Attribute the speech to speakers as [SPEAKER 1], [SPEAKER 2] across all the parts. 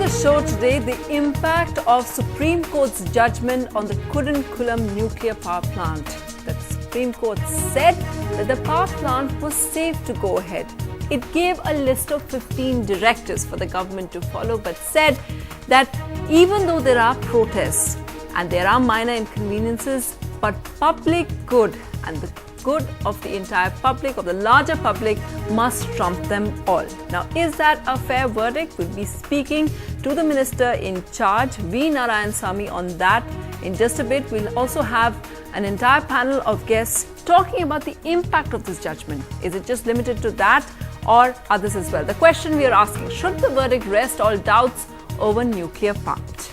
[SPEAKER 1] the show today, the impact of Supreme Court's judgment on the Kudankulam nuclear power plant. The Supreme Court said that the power plant was safe to go ahead. It gave a list of 15 directives for the government to follow, but said that even though there are protests and there are minor inconveniences, but public good and the good of the entire public, of the larger public, must trump them all. Now, is that a fair verdict? We'll be speaking to the Minister in charge, V. Narayanasamy, on that in just a bit. We'll also have an entire panel of guests talking about the impact of this judgment. Is it just limited to that or others as well? The question we are asking, should the verdict rest all doubts over nuclear plant?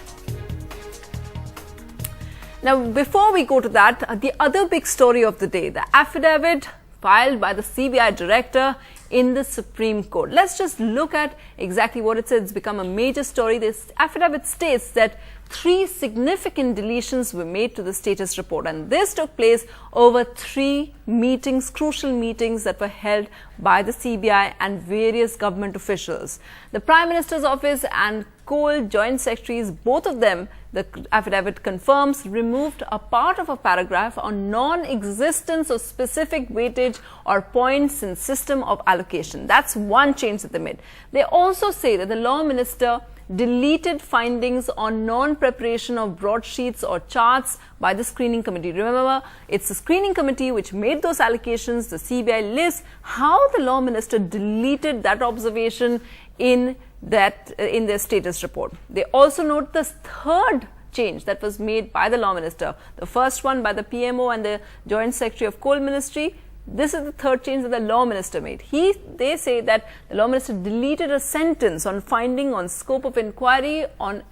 [SPEAKER 1] Now, before we go to that, the other big story of the day, the affidavit filed by the CBI director in the Supreme Court. Let's just look at exactly what it says. It's become a major story. This affidavit states that 3 significant deletions were made to the status report, and this took place over 3 meetings, crucial meetings that were held by the CBI and various government officials. The Prime Minister's office and Coal Joint Secretaries, both of them, the affidavit confirms, removed a part of a paragraph on non-existence of specific weightage or points in system of allocation. That's one change that they made. They also say that the Law Minister deleted findings on non-preparation of broadsheets or charts by the screening committee. Remember, it's the screening committee which made those allocations. The CBI lists how the Law Minister deleted that observation in their status report. They also note the third change that was made by the Law Minister. The first one by the PMO and the Joint Secretary of Coal Ministry. This is the third change that the Law Minister made. They say that the Law Minister deleted a sentence on finding on scope of inquiry on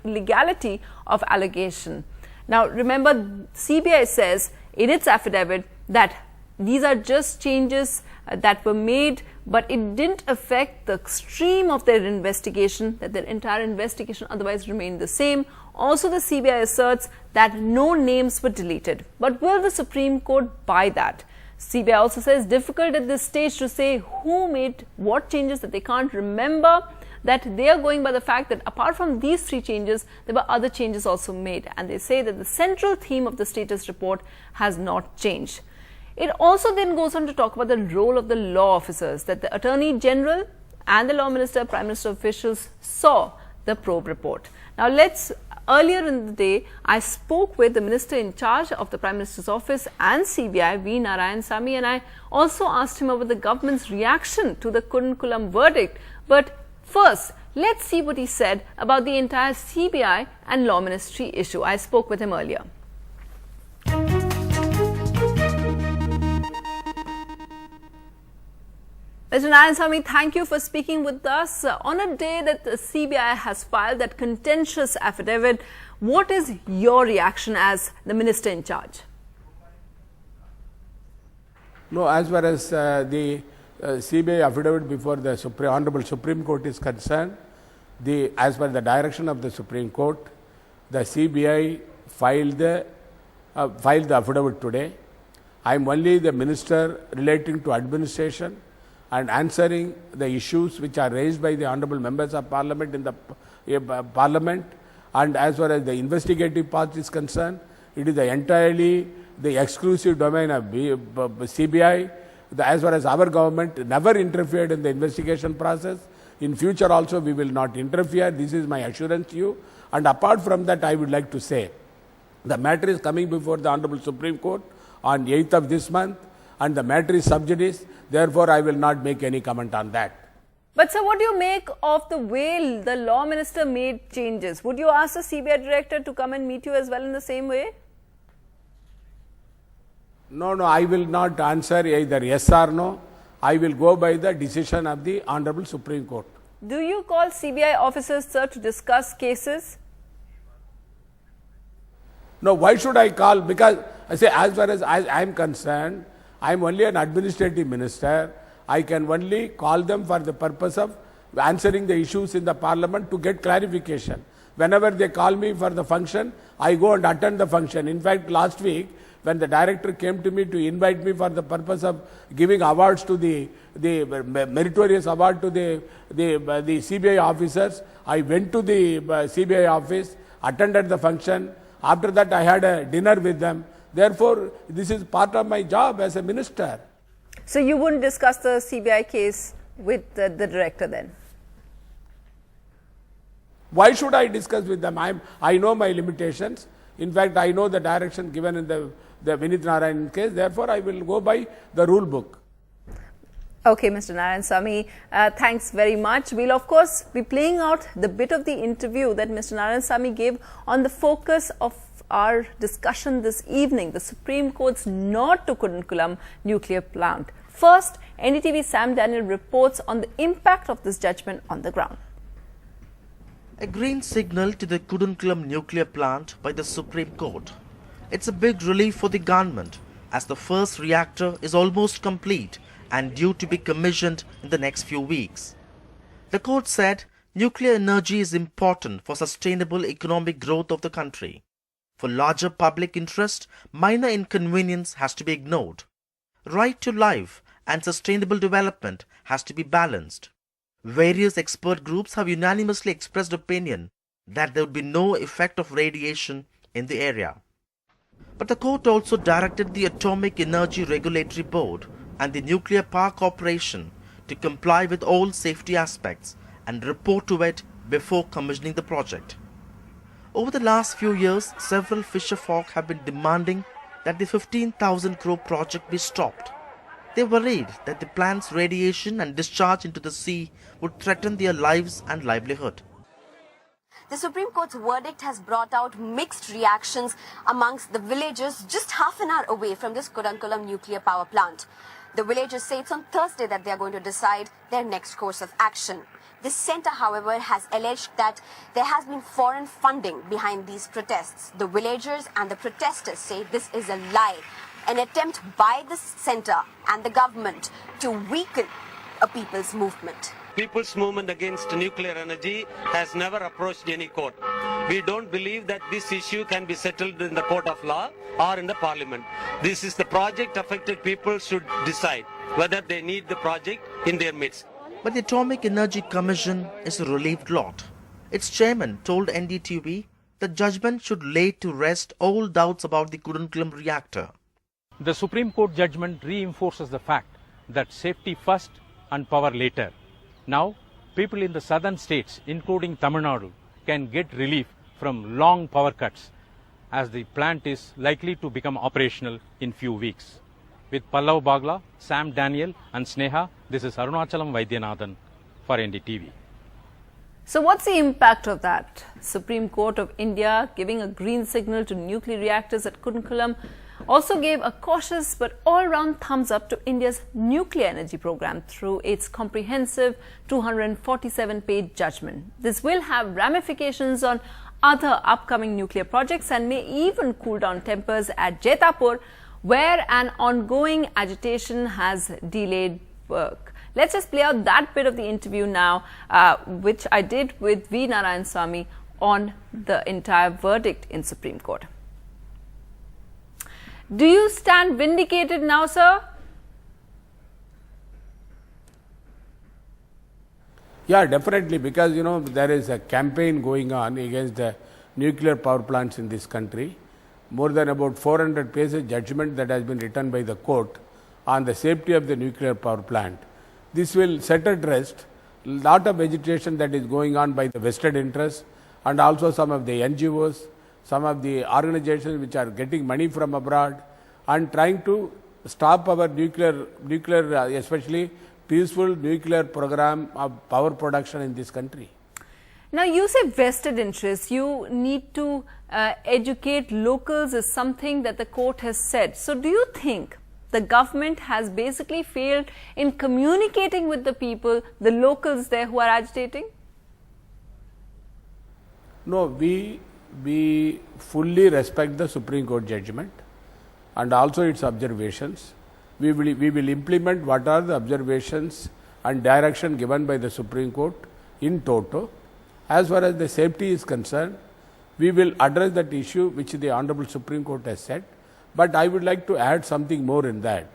[SPEAKER 1] legality of allegation. Now, remember, CBI says in its affidavit that these are just changes that were made, but it didn't affect the stream of their investigation, that their entire investigation otherwise remained the same. Also, the CBI asserts that no names were deleted. But will the Supreme Court buy that? CBI also says difficult at this stage to say who made what changes, that they can't remember, that they are going by the fact that apart from these 3 changes, there were other changes also made. And they say that the central theme of the status report has not changed. It also then goes on to talk about the role of the law officers, that the Attorney General and the Law Minister, Prime Minister officials saw the probe report. Now, earlier in the day, I spoke with the Minister in charge of the Prime Minister's office and CBI, V. Narayanasamy, and I also asked him about the government's reaction to the Kudankulam verdict. But first, let's see what he said about the entire CBI and Law Ministry issue. I spoke with him earlier. Mr. Narayanasamy, thank you for speaking with us. On a day that the CBI has filed that contentious affidavit, what is your reaction as the Minister in charge?
[SPEAKER 2] No, as far as the CBI affidavit before the Honorable Supreme Court is concerned, as per the direction of the Supreme Court, the CBI filed the affidavit today. I am only the Minister relating to administration and answering the issues which are raised by the Honorable Members of Parliament in the Parliament. And as far as the investigative part is concerned, it is entirely the exclusive domain of CBI. As far as our government never interfered in the investigation process, in future also we will not interfere. This is my assurance to you. And apart from that, I would like to say, the matter is coming before the Honorable Supreme Court on 8th of this month, and the matter is sub judice. Therefore, I will not make any comment on that.
[SPEAKER 1] But sir, what do you make of the way the Law Minister made changes? Would you ask the CBI Director to come and meet you as well in the same way?
[SPEAKER 2] No, I will not answer either yes or no. I will go by the decision of the Honorable Supreme Court.
[SPEAKER 1] Do you call CBI officers, sir, to discuss cases?
[SPEAKER 2] No, why should I call? Because I say, as far as I am concerned, I am only an administrative minister. I can only call them for the purpose of answering the issues in the Parliament to get clarification. Whenever they call me for the function, I go and attend the function. In fact, last week, when the director came to me to invite me for the purpose of giving awards to the meritorious award to the CBI officers, I went to the CBI office, attended the function. After that, I had a dinner with them. Therefore, this is part of my job as a minister.
[SPEAKER 1] So you wouldn't discuss the CBI case with the director then?
[SPEAKER 2] Why should I discuss with them? I know my limitations. In fact, I know the direction given in the Vinith Narayan case. Therefore, I will go by the rule book.
[SPEAKER 1] Okay, Mr. Narayanasamy, thanks very much. We'll of course be playing out the bit of the interview that Mr. Narayanasamy gave on the focus of our discussion this evening, the Supreme Court's nod to Kudankulam nuclear plant. First, NDTV Sam Daniel reports on the impact of this judgment on the ground.
[SPEAKER 3] A green signal to the Kudankulam nuclear plant by the Supreme Court. It's a big relief for the government as the first reactor is almost complete and due to be commissioned in the next few weeks. The court said nuclear energy is important for sustainable economic growth of the country. For larger public interest, minor inconvenience has to be ignored. Right to life and sustainable development has to be balanced. Various expert groups have unanimously expressed opinion that there would be no effect of radiation in the area. But the court also directed the Atomic Energy Regulatory Board and the Nuclear Power Corporation to comply with all safety aspects and report to it before commissioning the project. Over the last few years, several fisher folk have been demanding that the 15,000 crore project be stopped. They worried that the plant's radiation and discharge into the sea would threaten their lives and livelihood.
[SPEAKER 4] The Supreme Court's verdict has brought out mixed reactions amongst the villagers just half an hour away from this Kudankulam nuclear power plant. The villagers say it's on Thursday that they are going to decide their next course of action. The centre, however, has alleged that there has been foreign funding behind these protests. The villagers and the protesters say this is a lie, an attempt by the centre and the government to weaken a people's movement.
[SPEAKER 5] People's movement against nuclear energy has never approached any court. We don't believe that this issue can be settled in the court of law or in the parliament. This is the project affected people should decide whether they need the project in their midst.
[SPEAKER 3] But the Atomic Energy Commission is a relieved lot. Its chairman told NDTV the judgment should lay to rest all doubts about the Kudankulam reactor.
[SPEAKER 6] The Supreme Court judgment reinforces the fact that safety first and power later. Now, people in the southern states, including Tamil Nadu, can get relief from long power cuts as the plant is likely to become operational in few weeks. With Pallav Bagla, Sam Daniel and Sneha, this is Arunachalam Vaidyanathan for NDTV.
[SPEAKER 1] So what's the impact of that? Supreme Court of India giving a green signal to nuclear reactors at Kudankulam also gave a cautious but all-round thumbs up to India's nuclear energy program through its comprehensive 247-page judgment. This will have ramifications on other upcoming nuclear projects and may even cool down tempers at Jetapur, where an ongoing agitation has delayed work. Let's just play out that bit of the interview now, which I did with V. Narayanasamy on the entire verdict in Supreme Court. Do you stand vindicated now, sir?
[SPEAKER 2] Yeah, definitely, because there is a campaign going on against the nuclear power plants in this country. More than about 400 pages judgment that has been written by the court on the safety of the nuclear power plant. This will set at rest a lot of agitation that is going on by the vested interests and also some of the NGOs, some of the organizations which are getting money from abroad and trying to stop our nuclear, especially peaceful nuclear program of power production in this country.
[SPEAKER 1] Now, you say vested interests. You need to educate locals is something that the court has said. So, do you think the government has basically failed in communicating with the people, the locals there who are agitating?
[SPEAKER 2] No, we fully respect the Supreme Court judgment and also its observations. We will implement what are the observations and direction given by the Supreme Court in toto. As far as the safety is concerned, we will address that issue which the Honorable Supreme Court has said. But I would like to add something more in that.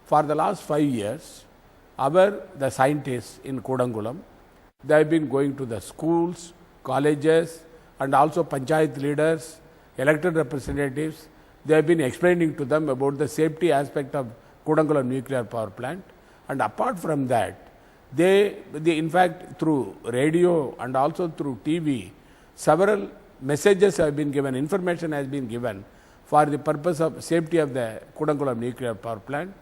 [SPEAKER 2] For the last 5 years, the scientists in Kudankulam, they have been going to the schools, colleges, and also panchayat leaders, elected representatives. They have been explaining to them about the safety aspect of Kudankulam nuclear power plant. And apart from that, they in fact through radio and also through TV, several messages have been given, information has been given for the purpose of safety of the Kudankulam nuclear power plant.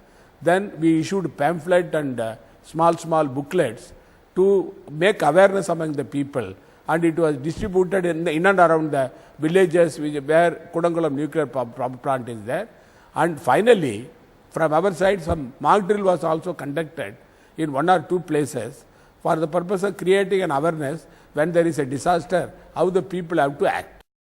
[SPEAKER 2] Then we issued pamphlet and small booklets to make awareness among the people, and it was distributed in and around the villages where Kudankulam nuclear power plant is there. And finally, from our side, some mock drill was also conducted in 1 or 2 places for the purpose of creating an awareness when there is a disaster, how the people have to act.